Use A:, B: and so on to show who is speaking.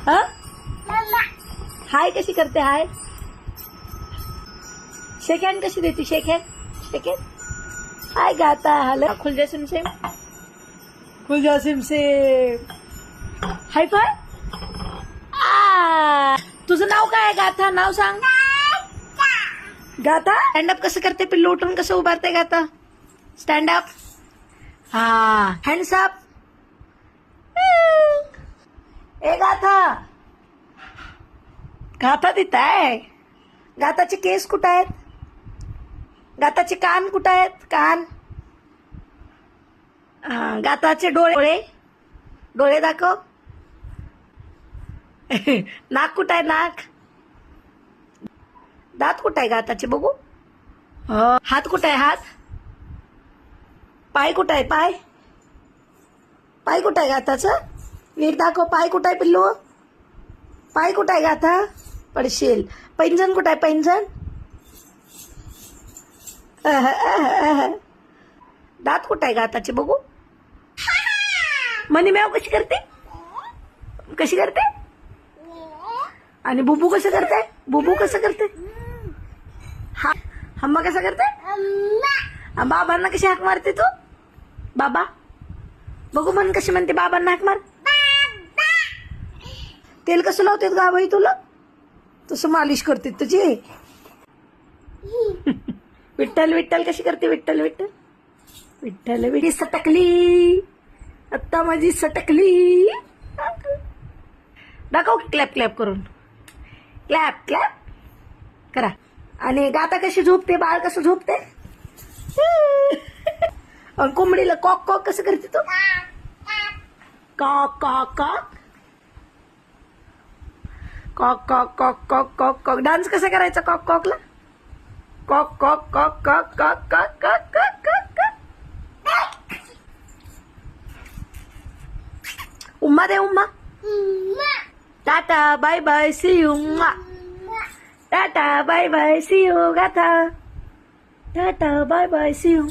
A: हा हाय कशी करते हाय शेक हँड कशी देते शेक हँड हाय गाता हॅलो खुल जा सिमसेम हाय फाय तुझं नाव काय आहे गाथा नाव सांग गाथा स्टँडअप कसं करते पिल्लू उठून कसं उभारते गाथा स्टँडअप हा हँड्स अप ए गाथा गाथा तिथं आहे गाताचे केस कुठं आहेत गाताचे कान कुठं आहेत कान गाताचे डोळे डोळे दाखव नाक कुठं आहे नाक दात कुठं आहे गाताचे बघू हात कुठं आहे हात पाय कुठं आहे पाय पाय कुठं आहे गाताचं नीट दाखव पाय कुठं आहे पिल्लू पाय कुठं आहे गाथा पडशील पैंजण कुठं आहे पैंजण दात कुठं आहे गाताचे बघू मनी मॅव कशी करते आणि बुबू कसं करते हा हम्मा कसं करते बाबांना कशी हाक मारते तू बाबा बघू मन कशी म्हणते बाबांना हाक मार तेल कसं लावते गा बाई तुला तसं मालिश करते तुझी विठ्ठल विठ्ठल कशी करते विठ्ठल विठ्ठल विठ्ठल विठी सटकली आता माझी सटकली दाखव क्लॅप क्लॅप करून क्लॅप करा आणि गाता कशी झोपते बाळ कसं झोपते कोंबडीला कॉक कॉक कसं करते तू कॉक कॉक कॉक कॉक कॉक कॉक कॉक कॉक कॉक डान्स कसा करायचा कॉक कॉकला कॉक कॉक कॉक कॉक कॉक कॉक कॉक कॉक कॉक कॉक उम्मा दे उम्मा tata bye bye see you tata bye bye see you गाथा tata bye bye see you